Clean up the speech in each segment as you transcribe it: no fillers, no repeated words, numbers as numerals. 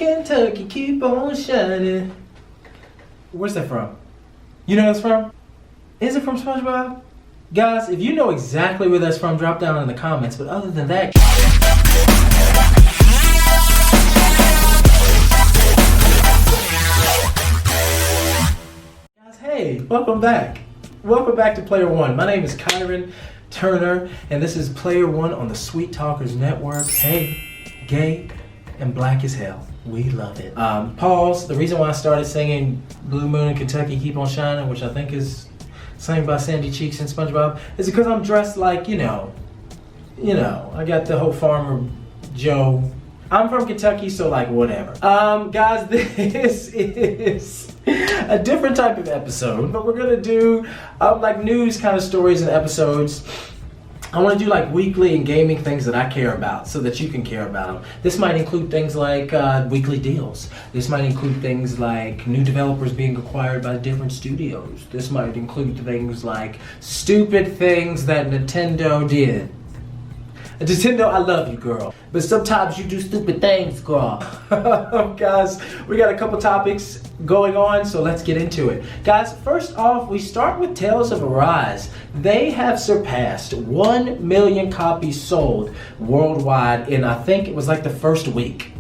Kentucky, keep on shining. Where's that from? You know where that's from? Is it from SpongeBob? Guys, if you know exactly where that's from, drop down in the comments. But other than that, guys, hey, welcome back. Welcome back to Player One. My name is Kyron Turner, and this is Player One on the Sweet Talkers Network. Hey, gay and black as hell. We love it. Pause. The reason why I started singing Blue Moon in Kentucky, Keep on Shining, which I think is sang by Sandy Cheeks and SpongeBob, is because I'm dressed like, you know, I got the whole Farmer Joe. I'm from Kentucky, so like whatever. Guys, this is a different type of episode, but we're gonna do like news kind of stories and episodes. I want to do like weekly and gaming things that I care about so that you can care about them. This might include things like weekly deals. This might include things like new developers being acquired by different studios. This might include things like stupid things that Nintendo did. Nintendo, I love you, girl. But sometimes you do stupid things, girl. Guys, we got a couple topics going on, so let's get into it. Guys, first off, we start with Tales of Arise. They have surpassed 1 million copies sold worldwide in, I think it was like the first week.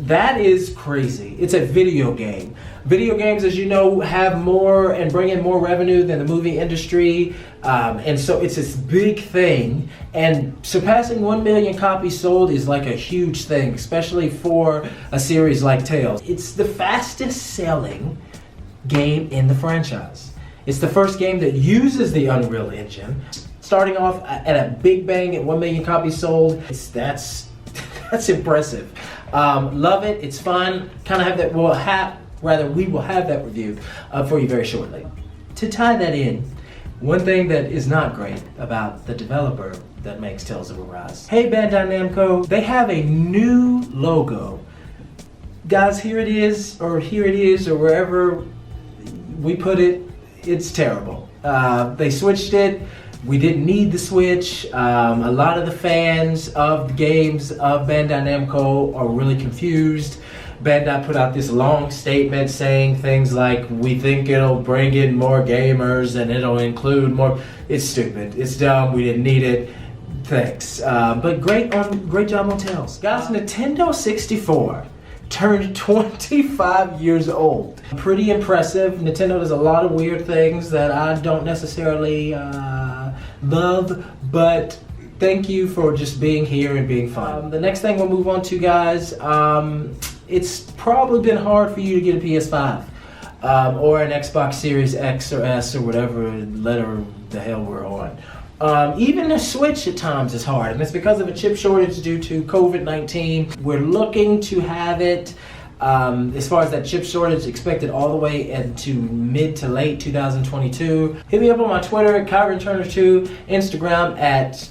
That is crazy. It's a video game. Video games, as you know, have more and bring in more revenue than the movie industry. And so it's this big thing. And surpassing 1 million copies sold is like a huge thing, especially for a series like Tales. It's the fastest selling game in the franchise. It's the first game that uses the Unreal Engine. Starting off at a big bang at 1 million copies sold, that's impressive. Love it. It's fun. Kind of have that. We will have that review for you very shortly. To tie that in, one thing that is not great about the developer that makes Tales of Arise. Hey, Bandai Namco, they have a new logo. Guys, here it is, or wherever we put it. It's terrible. They switched it. We didn't need the switch. A lot of the fans of the games of Bandai Namco are really confused. Bandai put out this long statement saying things like, we think it'll bring in more gamers and it'll include more. It's stupid. It's dumb. We didn't need it. Thanks. But great job on Tales. Guys, Nintendo 64 turned 25 years old. Pretty impressive. Nintendo does a lot of weird things that I don't necessarily love, but thank you for just being here and being fun. The next thing we'll move on to, guys, it's probably been hard for you to get a PS5 or an Xbox Series X or S or whatever letter the hell we're on. Even a Switch at times is hard, and it's because of a chip shortage due to COVID-19. We're looking to have it, as far as that chip shortage, expected all the way into mid to late 2022. Hit me up on my Twitter at KyronTurner2, Instagram at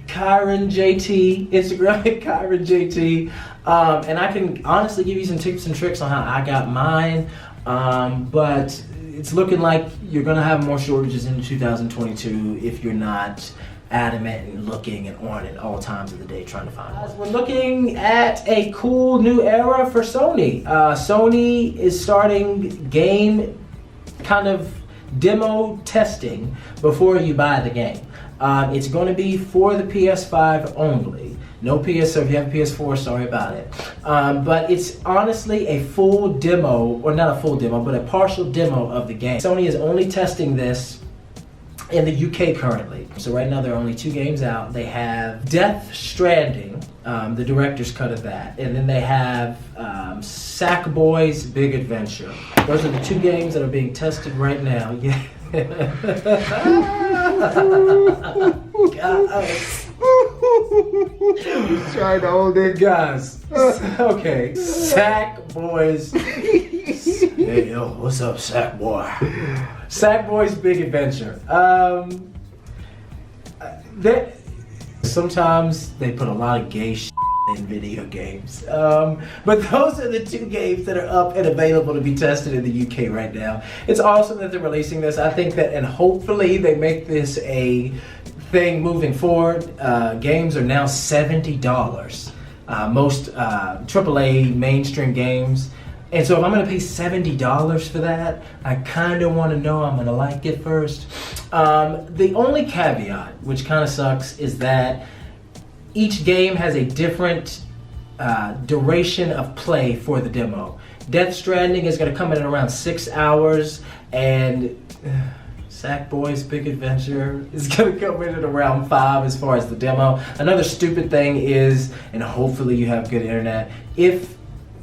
KyronJT, Instagram at KyronJT, and I can honestly give you some tips and tricks on how I got mine, but it's looking like you're gonna have more shortages in 2022 if you're not adamant and looking and on at all times of the day trying to find one. We're looking at a cool new era for Sony. Sony is starting game kind of demo testing before you buy the game. It's going to be for the PS5 only. No PS, so if you have a PS4, sorry about it. But it's honestly a full demo, or not a full demo, but a partial demo of the game. Sony is only testing this in the UK currently. So right now there are only 2 games out. They have Death Stranding, the director's cut of that, and then they have Sackboy's Big Adventure. Those are the 2 games that are being tested right now. Yeah. Guys. Trying to hold it. Guys. Okay. Sackboy's. Hey, yo, what's up, Sackboy? Sackboy's Big Adventure. Sometimes they put a lot of gay shit in video games. But those are the 2 games that are up and available to be tested in the UK right now. It's awesome that they're releasing this. I think that, and hopefully they make this a thing moving forward. Games are now $70. most AAA mainstream games. And so if I'm gonna pay $70 for that, I kind of want to know I'm gonna like it first. The only caveat, which kind of sucks, is that each game has a different duration of play for the demo. Death Stranding is gonna come in at around 6 hours, and Sackboy's Big Adventure is gonna come in at around 5 as far as the demo. Another stupid thing is, and hopefully you have good internet, if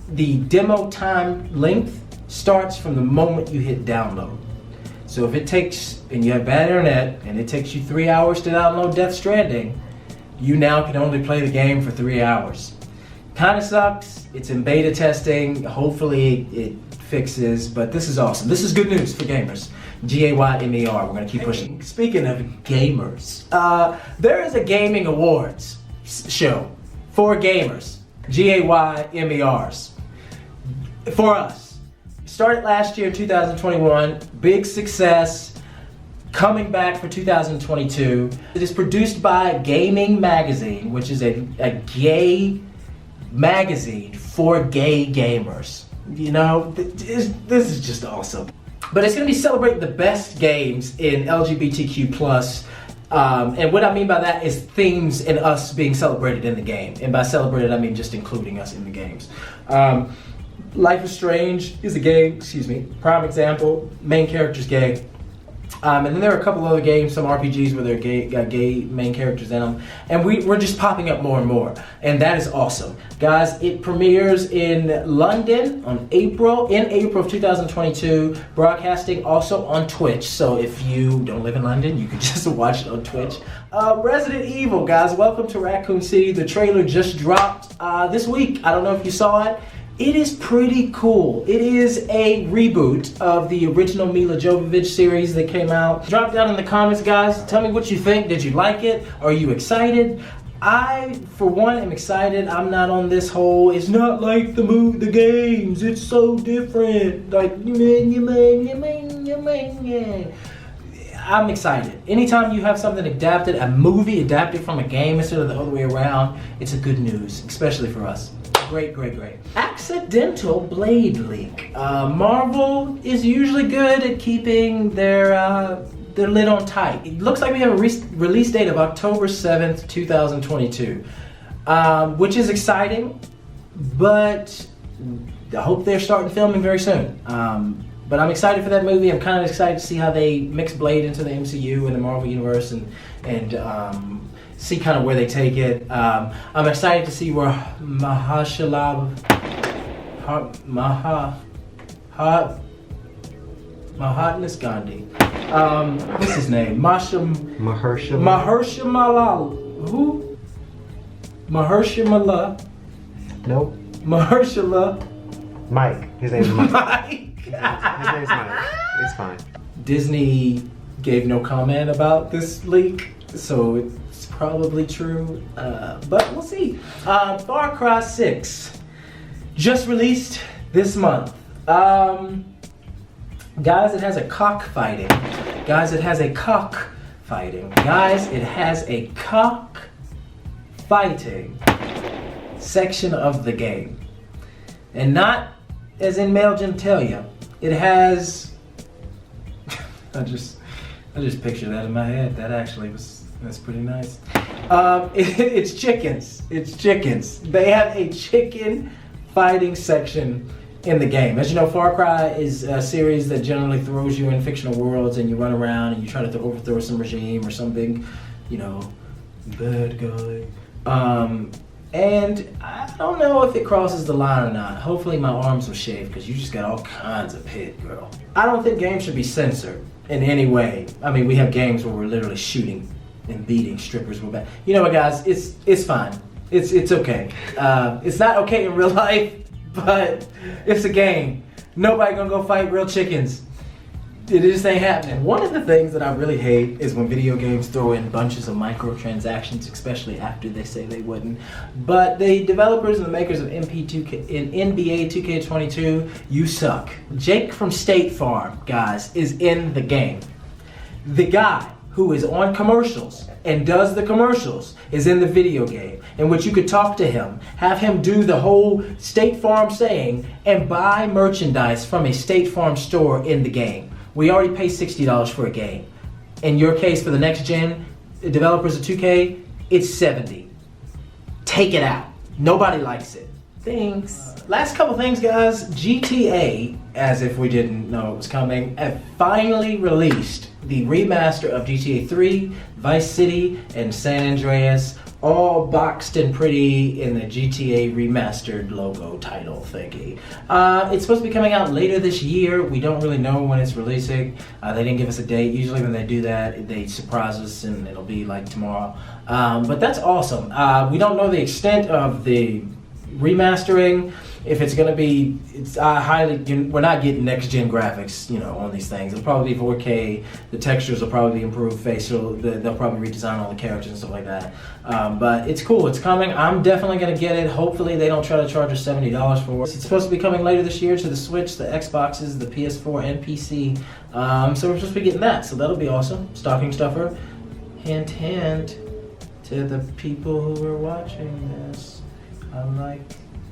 the demo time length starts from the moment you hit download. So if it takes, and you have bad internet, and it takes you 3 hours to download Death Stranding, you now can only play the game for 3 hours. Kind of sucks. It's in beta testing. Hopefully it fixes, but this is awesome. This is good news for gamers. GaymerONE. We're gonna keep pushing. Speaking of gamers, there is a gaming awards show for gamers. GaymerONE. For us. Started last year, 2021. Big success. Coming back for 2022. It is produced by Gaming Magazine, which is a gay magazine for gay gamers. You know, this is just awesome. But it's going to be celebrating the best games in LGBTQ+. And what I mean by that is themes and us being celebrated in the game. And by celebrated, I mean just including us in the games. Life is Strange is a gay, prime example. Main character's gay. And then there are a couple other games, some RPGs where they're got gay main characters in them. And we're just popping up more and more. And that is awesome. Guys, it premieres in London in April of 2022, broadcasting also on Twitch. So if you don't live in London, you can just watch it on Twitch. Resident Evil, guys, welcome to Raccoon City. The trailer just dropped this week. I don't know if you saw it. It is pretty cool. It is a reboot of the original Mila Jovovich series that came out. Drop down in the comments, guys. Tell me what you think. Did you like it? Are you excited? I, for one, am excited. I'm not on this whole, it's not like the games. It's so different. Like, I'm excited. Anytime you have something adapted, a movie adapted from a game instead of the other way around, it's a good news, especially for us. Great. Accidental blade leak. Marvel is usually good at keeping their lid on tight. It looks like we have a release date of October 7th, 2022, which is exciting, but I hope they're starting filming very soon. But I'm excited for that movie. I'm kind of excited to see how they mix Blade into the MCU and the Marvel Universe and see kind of where they take it. I'm excited to see where Mahatmas Gandhi. What's his name? Mahershala. Who? Mahershala. Nope. Mahershala. Mike. His name's Mike. Mike. His name's Mike. It's fine. Disney gave no comment about this leak, so it's probably true, but we'll see. Far Cry 6 just released this month. Guys, it has a cockfighting. Guys, it has a cockfighting section of the game. And not as in male genitalia. It has, I just pictured that in my head. That's pretty nice. It's chickens. They have a chicken fighting section in the game. As you know, Far Cry is a series that generally throws you in fictional worlds and you run around and you try to overthrow some regime or some big, bad guy. And I don't know if it crosses the line or not. Hopefully my arms were shaved because you just got all kinds of pit, girl. I don't think games should be censored in any way. I mean, we have games where we're literally shooting and beating strippers with bad. You know what, guys? It's fine. It's okay. It's not okay in real life, but it's a game. Nobody gonna go fight real chickens. It just ain't happening. One of the things that I really hate is when video games throw in bunches of microtransactions, especially after they say they wouldn't. But the developers and the makers of NBA 2K22, you suck. Jake from State Farm, guys, is in the game. The guy who is on commercials and does the commercials is in the video game. in which you could talk to him, have him do the whole State Farm saying, and buy merchandise from a State Farm store in the game. We already pay $60 for a game. In your case, for the next gen, developers of 2K, it's $70. Take it out. Nobody likes it. Thanks. Last couple things, guys. GTA, as if we didn't know it was coming, have finally released the remaster of GTA 3, Vice City, and San Andreas, all boxed and pretty in the GTA Remastered logo title thingy. It's supposed to be coming out later this year. We don't really know when it's releasing. They didn't give us a date. Usually when they do that, they surprise us and it'll be like tomorrow. But that's awesome. We don't know the extent of the remastering. If it's gonna be, we're not getting next gen graphics, on these things. It'll probably be 4K. The textures will probably be improved facial. They'll probably redesign all the characters and stuff like that. But it's cool. It's coming. I'm definitely gonna get it. Hopefully they don't try to charge us $70 for it. It's supposed to be coming later this year to the Switch, the Xboxes, the PS4, and PC. So we're supposed to be getting that. So that'll be awesome. Stocking stuffer. Hint, hint to the people who are watching this. I like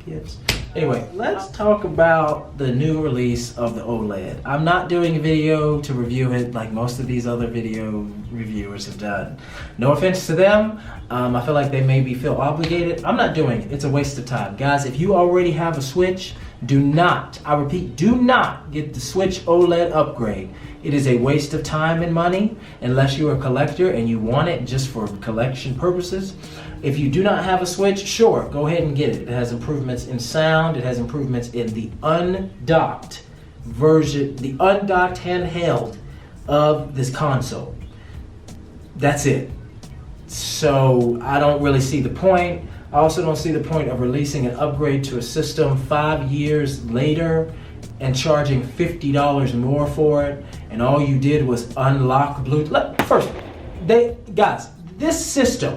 gifts. Anyway, let's talk about the new release of the Oled. I'm not doing a video to review it like most of these other video reviewers have done. No offense to them. I feel like they maybe feel obligated. I'm not doing it. It's a waste of time. Guys, if you already have a Switch, do not, I repeat, do not get the Switch OLED upgrade. It is a waste of time and money unless you're a collector and you want it just for collection purposes. If you do not have a Switch, sure, go ahead and get it. It has improvements in sound. It has improvements in the undocked version, the undocked handheld of this console. That's it. So I don't really see the point. I also don't see the point of releasing an upgrade to a system 5 years later and charging $50 more for it, and all you did was unlock Bluetooth. First, guys, this system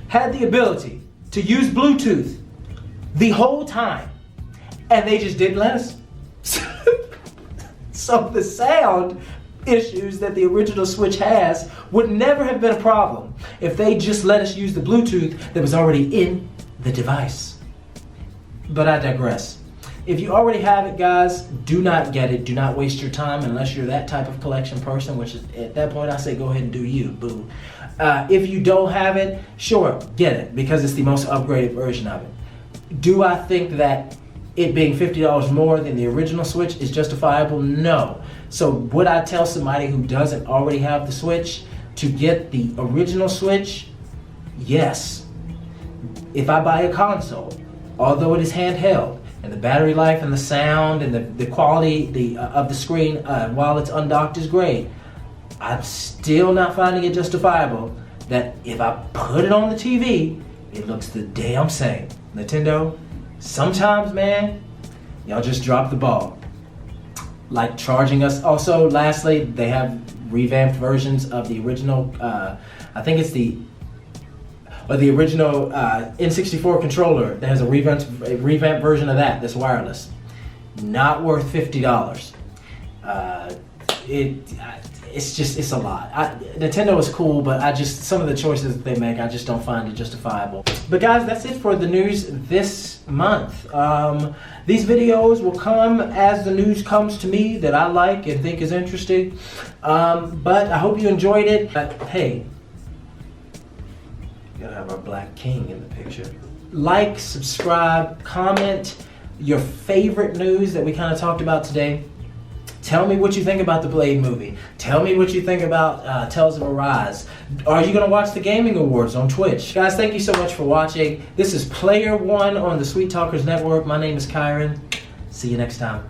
had the ability to use Bluetooth the whole time, and they just didn't let us. So the sound issues that the original Switch has would never have been a problem if they just let us use the Bluetooth that was already in the device. But I digress. If you already have it, guys, do not get it. Do not waste your time unless you're that type of collection person, which is, at that point I say go ahead and do you, boo. If you don't have it, sure, get it, because it's the most upgraded version of it. Do I think that it being $50 more than the original Switch is justifiable? No. So would I tell somebody who doesn't already have the Switch to get the original Switch? Yes. If I buy a console, although it is handheld, and the battery life and the sound and the quality of the screen while it's undocked is great, I'm still not finding it justifiable that if I put it on the TV, it looks the damn same. Nintendo, sometimes, man, y'all just drop the ball. Like charging us. Also, lastly, they have revamped versions of the original, I think it's the original N64 controller that has a revamped version of that's wireless. Not worth $50. It's a lot. Nintendo is cool, but some of the choices that they make, I just don't find it justifiable. But guys, that's it for the news this month. These videos will come as the news comes to me that I like and think is interesting. But I hope you enjoyed it. Hey, gotta have our Black King in the picture. Like, subscribe, comment your favorite news that we kind of talked about today. Tell me what you think about the Blade movie. Tell me what you think about Tales of Arise. Are you going to watch the Gaming Awards on Twitch? Guys, thank you so much for watching. This is Player One on the Sweet Talkers Network. My name is Kyron. See you next time.